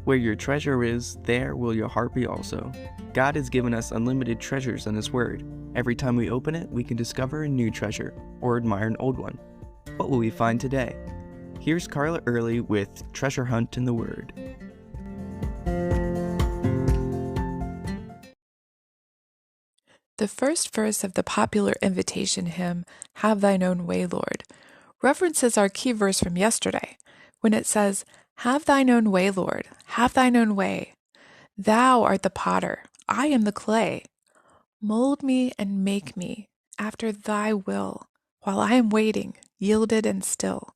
Where your treasure is, there will your heart be also. God has given us unlimited treasures in His Word. Every time we open it, we can discover a new treasure or admire an old one. What will we find today? Here's Carla Early with Treasure Hunt in the Word. The first verse of the popular invitation hymn, Have Thine Own Way, Lord, references our key verse from yesterday, when it says, Have Thine Own way, Lord, have Thine own way. Thou art the potter, I am the clay. Mold me and make me after Thy will, while I am waiting, yielded and still.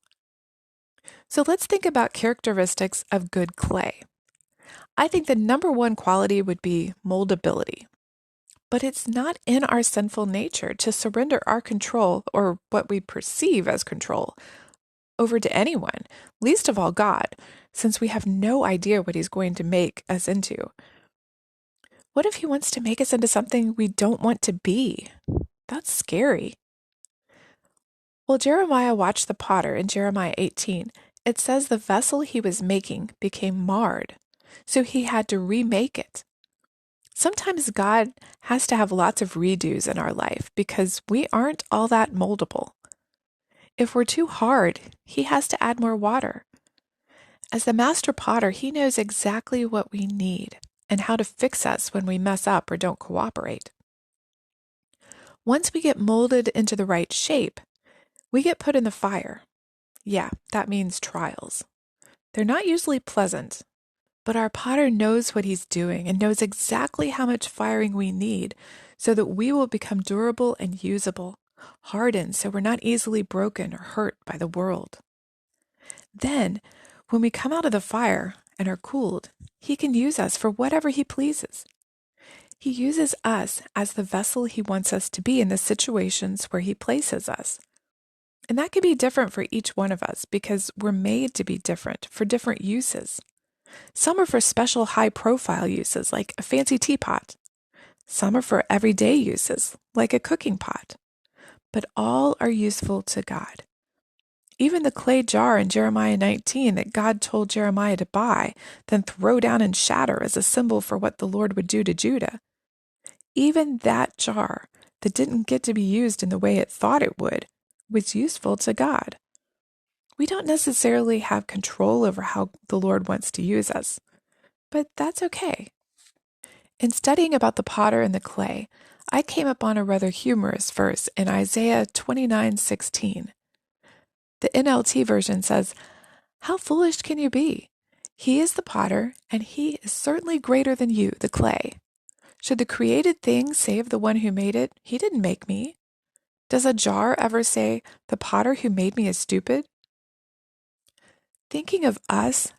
So let's think about characteristics of good clay. I think the number one quality would be moldability. But it's not in our sinful nature to surrender our control, or what we perceive as control, over to anyone, least of all God, since we have no idea what He's going to make us into. What if He wants to make us into something we don't want to be? That's scary. Well, Jeremiah watched the potter in Jeremiah 18. It says the vessel he was making became marred, so he had to remake it. Sometimes God has to have lots of redos in our life because we aren't all that moldable. If we're too hard, He has to add more water. As the master potter, He knows exactly what we need and how to fix us when we mess up or don't cooperate. Once we get molded into the right shape, we get put in the fire. Yeah, that means trials. They're not usually pleasant. But our potter knows what he's doing and knows exactly how much firing we need so that we will become durable and usable, hardened so we're not easily broken or hurt by the world. Then, when we come out of the fire and are cooled, He can use us for whatever He pleases. He uses us as the vessel He wants us to be in the situations where He places us. And that can be different for each one of us because we're made to be different for different uses. Some are for special high-profile uses, like a fancy teapot. Some are for everyday uses, like a cooking pot. But all are useful to God. Even the clay jar in Jeremiah 19 that God told Jeremiah to buy, then throw down and shatter as a symbol for what the Lord would do to Judah. Even that jar that didn't get to be used in the way it thought it would, was useful to God. We don't necessarily have control over how the Lord wants to use us, but that's okay. In studying about the potter and the clay, I came upon a rather humorous verse in Isaiah 29:16. The NLT version says, How foolish can you be? He is the potter, and He is certainly greater than you, the clay. Should the created thing say of the one who made it, He didn't make me? Does a jar ever say, The potter who made me is stupid? Thinking of us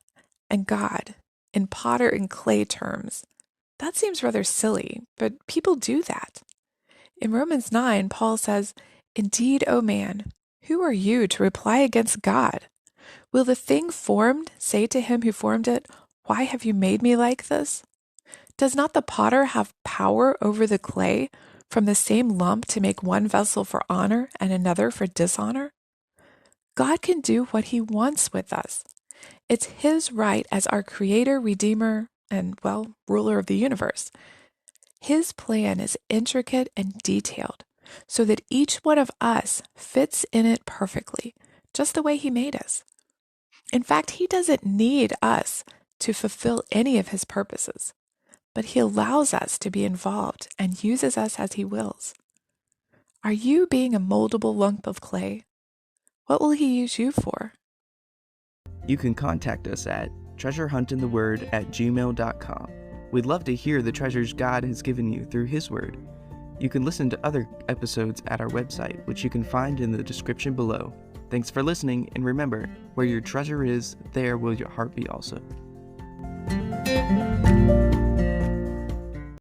and God in potter and clay terms, that seems rather silly, but people do that. In Romans 9, Paul says, Indeed, O man, who are you to reply against God? Will the thing formed say to him who formed it, Why have you made me like this? Does not the potter have power over the clay from the same lump to make one vessel for honor and another for dishonor? God can do what He wants with us. It's His right as our Creator, Redeemer, and, ruler of the universe. His plan is intricate and detailed, so that each one of us fits in it perfectly, just the way He made us. In fact, He doesn't need us to fulfill any of His purposes, but He allows us to be involved and uses us as He wills. Are you being a moldable lump of clay? What will He use you for? You can contact us at treasurehuntintheword@gmail.com. We'd love to hear the treasures God has given you through His Word. You can listen to other episodes at our website, which you can find in the description below. Thanks for listening, and remember, where your treasure is, there will your heart be also.